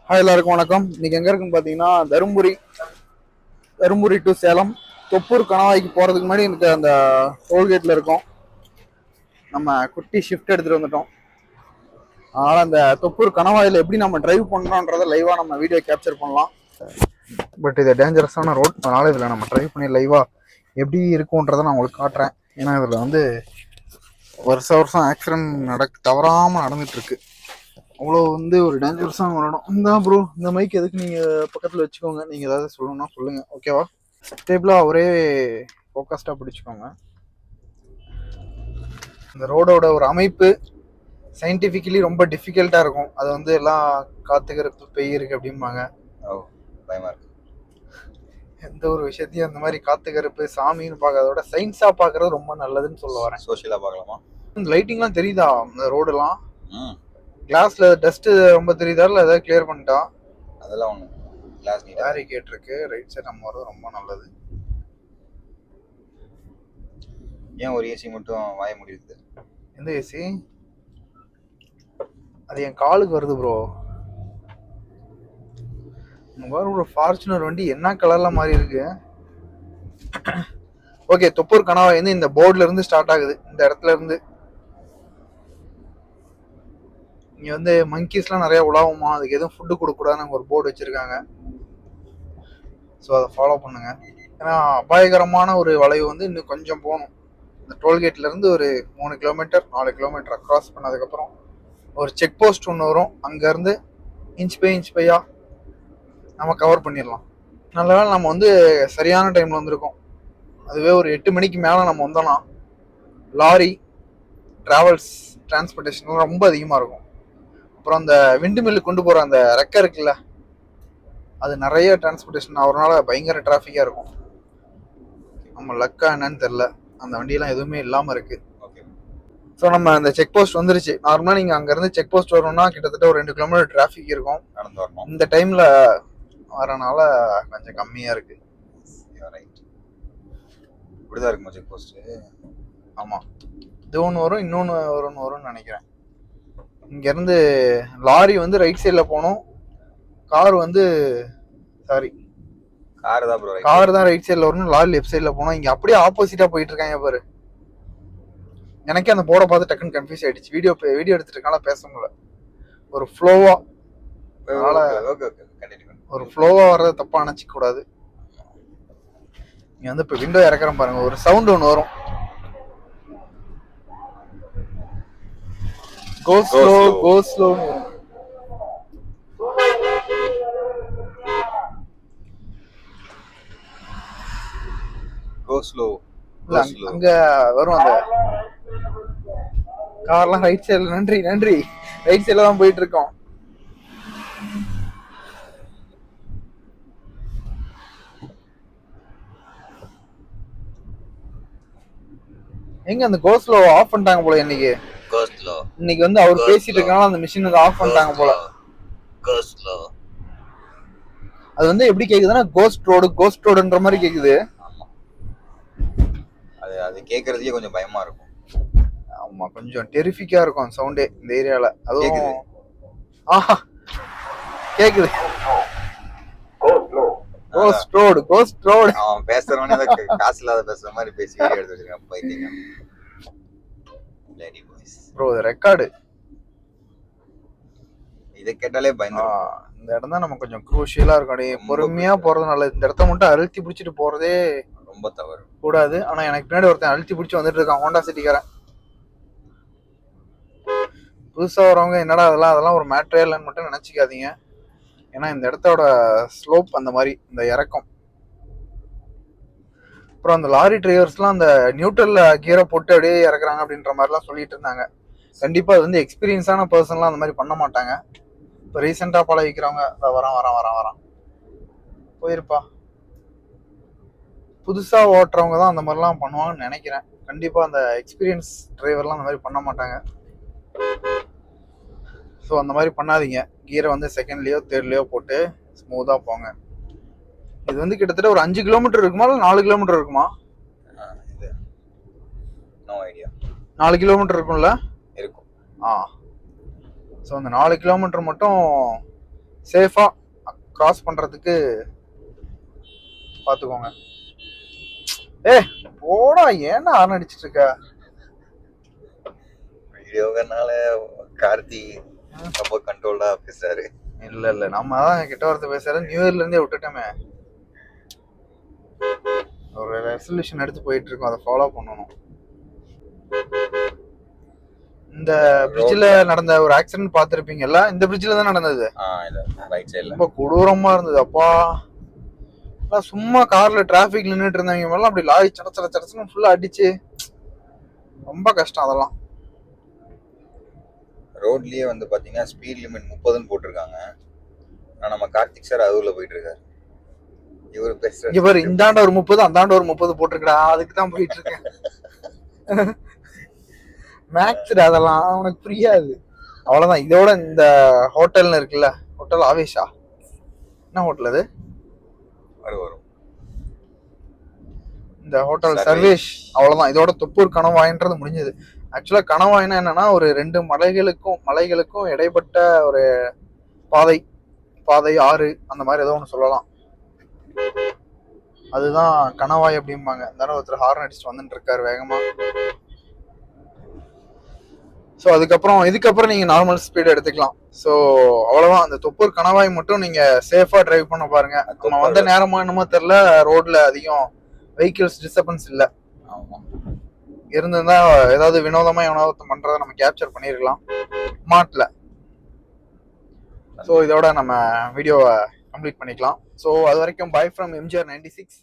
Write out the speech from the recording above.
Hi எல்லாருக்கும் வணக்கம். இன்னைக்கு எங்க இருக்குன்னு பாத்தீங்கன்னா தருமபுரி டு சேலம் தொப்பூர் கணவாய்க்கு போறதுக்கு முன்னாடி எனக்கு அந்த டோல்கேட்ல இருக்கோம். நம்ம குட்டி ஷிஃப்ட் எடுத்துட்டு வந்துட்டோம். அதனால அந்த தொப்பூர் கணவாயில எப்படி நம்ம டிரைவ் பண்ணோன்றத லைவா நம்ம வீடியோ கேப்சர் பண்ணலாம். பட் இது டேஞ்சரஸான ரோட், அதனால இதுல நம்ம டிரைவ் பண்ணி லைவா எப்படி இருக்கும்ன்றதை நான் உங்களுக்கு காட்டுறேன். ஏன்னா இதுல வந்து வருஷம் ஆக்சிடென்ட் தவறாம நடந்துட்டு இருக்கு. அவ்வளோ வந்து ஒரு டேஞ்சரஸான ஒரு இடம். இந்த ப்ரோ இந்த மைக் எதுக்கு நீங்கள் பக்கத்தில் வச்சுக்கோங்க. நீங்கள் ஏதாவது சொல்லணும்னா சொல்லுங்கள், ஓகேவா? ஸ்டேபிளாக ஒரே ஃபோக்கஸ்டாக பிடிச்சிக்கோங்க. இந்த ரோடோட ஒரு அமைப்பு சயின்டிஃபிக்கலி ரொம்ப டிஃபிகல்ட்டாக இருக்கும். அது வந்து எல்லாம் காத்துக்கிறப்பு பெய்யிருக்கு அப்படிம்பாங்க. பயமா இருக்கு. எந்த ஒரு விஷயத்தையும் அந்த மாதிரி காத்துக்கிறப்பு சாமின்னு பார்க்கறதோட சயின்ஸாக பார்க்கறது ரொம்ப நல்லதுன்னு சொல்ல வரேன். சோஷியலாக பார்க்கலாமா? இந்த லைட்டிங்லாம் தெரியுதா? இந்த ரோடெல்லாம் கிளாஸ்ல டஸ்ட் ரொம்ப தெரியுதா? இல்லை ஏதாவது கிளியர் பண்ணிட்டா? அதெல்லாம் ஒன்று கிளாஸ் பேரிகேட் இருக்கு. ரைட் சைட் நம்ம வர்றது ரொம்ப நல்லது. ஏன் ஒரு ஏசி மட்டும் வாய முடியுது? எந்த ஏசி? அது என் காலுக்கு வருது ப்ரோ. ஒரு ஃபார்ச்சுனர் வண்டி என்ன கலர்ல மாறி இருக்கு. ஓகே, தொப்பூர் கணவாய் வந்து இந்த போர்ட்ல இருந்து ஸ்டார்ட் ஆகுது. இந்த இடத்துல இருந்து இங்க வந்து மங்கீஸ்லாம் நிறைய உலாவுமா, அதுக்கு எதுவும் ஃபுட்டு கொடுக்கூடாதுன்னு ஒரு போர்டு வச்சிருக்காங்க. ஸோ அதை ஃபாலோ பண்ணுங்க. ஏன்னா அபாயகரமான ஒரு வளைவு வந்து இன்னும் கொஞ்சம் போகணும். இந்த டோல்கேட்ல இருந்து ஒரு 3 கிலோமீட்டர் 4 கிலோமீட்டர் கிராஸ் பண்ணதுக்கப்புறம் ஒரு செக் போஸ்ட் ஒன்று வரும். அங்கேருந்து இன்ச் பையா நம்ம கவர் பண்ணிடலாம். நல்ல வேளை நம்ம வந்து சரியான டைமில் வந்திருக்கோம். அதுவே ஒரு 8 மணிக்கு மேலே நம்ம வந்தோம்னா லாரி டிரான்ஸ்போர்ட்டேஷன் ரொம்ப அதிகமாக இருக்கும். அப்புறம் அந்த விண்டு மில்லு கொண்டு போகிற அந்த ரெக்கை இருக்குல்ல, அது நிறைய டிரான்ஸ்போர்ட்டேஷன் ஆகிறதுனால பயங்கர டிராஃபிக்காக இருக்கும். நம்ம லக்கா என்னன்னு தெரில, அந்த வண்டியெல்லாம் எதுவுமே இல்லாமல் இருக்குது. ஸோ நம்ம அந்த செக் போஸ்ட் வந்துருச்சு. நார்மலாக நீங்கள் அங்கேருந்து செக் போஸ்ட் வரணும்னா கிட்டத்தட்ட ஒரு 2 கிலோமீட்டர் டிராஃபிக் இருக்கும். நடந்து வரணும். இந்த டைமில் வரனால கொஞ்சம் கம்மியாக இருக்குது. இப்படிதான் இருக்குமா செக் போஸ்ட்டு? ஆமாம், இது ஒன்று வரும், இன்னொன்று வரும்னு நினைக்கிறேன். இங்கேருந்து லாரி வந்து ரைட் சைடில் போகணும், கார் வந்து கார் தான் ரைட் சைடில் வரணும், லாரி லெஃப்ட் சைடில் போகணும். இங்கே அப்படியே ஆப்போசிட்டாக போயிட்டு இருக்காங்க பாரு. எனக்கே அந்த போர்டை பார்த்து டக்குன்னு கன்ஃபியூஸ் ஆயிடுச்சு. வீடியோ எடுத்துட்டு இருக்கனால பேச முடியல. ஒரு ஃப்ளோவா வர்றதை தப்பா நினைச்சிக்க கூடாது. நீங்க வந்து இப்போ விண்டோ இறக்குறேன் பாருங்க, ஒரு சவுண்ட் ஒன்று வரும். கோ ஸ்லோ அங்க வரும். அந்த கார்லாம் ரைட் சைடுல நன்றி ரைட் சைடுல தான் போயிட்டு இருக்கோம். எங்க அந்த கோஸ்லோ ஆஃப் பண்ணிட்டாங்க போல. இன்னைக்கு வந்து அவர் பேசிட்டு இருக்கனால அந்த மிஷின் வந்து ஆஃப் பண்ணிட்டாங்க போல. அது வந்து எப்படி கேக்குதுன்னா கோஸ்ட் ரோடுன்ற மாதிரி கேக்குது. அது கேக்குறதுக்கே கொஞ்சம் பயமா இருக்கும். ஆமா, கொஞ்சம் டெரிஃபிக்கா இருக்கும் சவுண்டே இந்த ஏரியால. அதுவும் கேக்குது. Coast road. அவன் பேசுறவனே காசு இல்லாத பேசுற மாதிரி பேசி வீடியோ எடுத்து வச்சிருக்கான் பைத்தியம். ப்ரோ இது ரெக்கார்டு. இதை கேட்டாலே பயந்து. இந்த இடம் தான் நம்ம கொஞ்சம் குரூஷியலா இருக்கும். பொறுமையா போறது நல்லது. இந்த இடத்த மட்டும் அழுத்தி பிடிச்சிட்டு போறதே ரொம்ப தவறு, கூடாது. ஆனா எனக்கு பின்னாடி ஒருத்தன் அழுத்தி பிடிச்சி வந்துட்டு இருக்கான், ஹோண்டா சிட்டிக்காரன். புதுசா வரவங்க என்னடா அதெல்லாம் ஒரு மேட்டரே இல்லைன்னு மட்டும் நினைச்சிக்காதீங்க. ஏன்னா இந்த இடத்தோட ஸ்லோப் அந்த மாதிரி, இந்த இறக்கம். அப்புறம் அந்த லாரி டிரைவர்ஸ்லாம் அந்த நியூட்ரல்ல கீரை போட்டு அப்படியே இறக்குறாங்க அப்படின்ற மாதிரிலாம் சொல்லிட்டு இருந்தாங்க. கண்டிப்பா அது வந்து எக்ஸ்பீரியன்ஸான பர்சன்லாம் அந்த மாதிரி பண்ண மாட்டாங்க. இப்போ ரீசெண்டா பழகிக்கிறவங்க வரான் போயிருப்பா. புதுசா ஓட்டுறவங்க தான் அந்த மாதிரிலாம் பண்ணுவாங்கன்னு நினைக்கிறேன். கண்டிப்பா அந்த எக்ஸ்பீரியன்ஸ் டிரைவர்லாம் அந்த மாதிரி பண்ண மாட்டாங்க. ஸோ அந்த மாதிரி பண்ணாதீங்க. கீரை வந்து செகண்ட்லேயோ தேர்ட்லேயோ போட்டு ஸ்மூத்தாக போங்க. இது வந்து கிட்டத்தட்ட ஒரு 5 கிலோமீட்டர் இருக்குமா இல்லை 4 கிலோமீட்டர் இருக்குமா? 4 கிலோமீட்டர் இருக்கும்ல? இருக்கும். ஸோ அந்த 4 கிலோமீட்டர் மட்டும் சேஃபா கிராஸ் பண்றதுக்கு பாத்துக்கோங்க. போடா, ஏன்னா ஹார்ன் அடிச்சிட்டு இருக்க? வீடியோனால கார்த்தி ரொம்ப கண்ட்ரோல்டா பேசுறாரு. இல்ல நம்ம தான் கிட்ட வார்த்தை பேசுற. நியூ இயர்ல இருந்தே விட்டுட்டோமே. ஒரு ரெசல்யூஷன் எடுத்து போயிட்டு இருக்கோம், அதை ஃபாலோ பண்ணணும். இந்த பிரிட்ஜ்ல நடந்த ஒரு ஆக்சிடென்ட் பாத்திருப்பீங்கல்ல, இந்த பிரிட்ஜ்ல தான் நடந்தது. ரைட் சைடுல ரொம்ப கொடூரமா இருந்தது. அப்பா, சும்மா கார்ல டிராபிக்ல நின்றுட்டு இருந்தவங்க எல்லாம் அப்படி லாரி சடச்சடன்னு ஃபுல்லா அடிச்சு, ரொம்ப கஷ்டம் அதெல்லாம். ரோட்லயே வந்து பாத்தீங்கன்னா ஸ்பீட் லிமிட் 30ன்னு போட்டிருக்காங்க. ஆனா நம்ம கார்த்திக் சார் அதுல போயிட்டு இருக்காரு. இவர் இந்தாண்ட ஒரு 30, அந்தாண்ட ஒரு 30 போட்டிருக்கா, அதுக்கு தான் போயிட்டு இருக்கேன். மேக்ஸ் அதெல்லாம் உனக்கு புரியாது. அவ்வளவுதான். இதோட இந்த ஹோட்டல்னு இருக்குல்ல, ஹோட்டல் ஆவேஷா, என்ன ஹோட்டல் அது? வரும் இந்த ஹோட்டல் சர்வேஷ். அவ்வளவுதான், இதோட தொப்பூர் கணவாயின்றது முடிஞ்சது. ஆக்சுவலா கணவாய்னா என்னன்னா, ஒரு 2 மலைகளுக்கும் இடைப்பட்ட ஒரு பாதை ஆறு, அந்த மாதிரி ஏதோ ஒன்று சொல்லலாம். அதுதான் கணவாய் அப்படிம்பாங்க. இருந்தாலும் ஒருத்தர் ஹார்ன் அடிச்சுட்டு வந்துட்டு இருக்காரு வேகமா. ஸோ இதுக்கப்புறம் நீங்க நார்மல் ஸ்பீடு எடுத்துக்கலாம். ஸோ அவ்வளவுதான். அந்த தொப்பூர் கணவாய் மட்டும் நீங்க சேஃபா டிரைவ் பண்ண பாருங்க. நம்ம வந்த நேரமா என்னமோ தெரியல, ரோட்ல அதிகம் வெஹிக்கிள்ஸ் டிஸ்டர்பன்ஸ் இல்லை. இருந்திருந்தா ஏதாவது வினோதமா எவனோதம் பண்றதை நம்ம கேப்சர் பண்ணிருக்கலாம் மாட்ல. ஸோ இதோட நம்ம வீடியோவை கம்ப்ளீட் பண்ணிக்கலாம். ஸோ அது வரைக்கும் பை ஃப்ரம் எம்ஜிஆர் 96.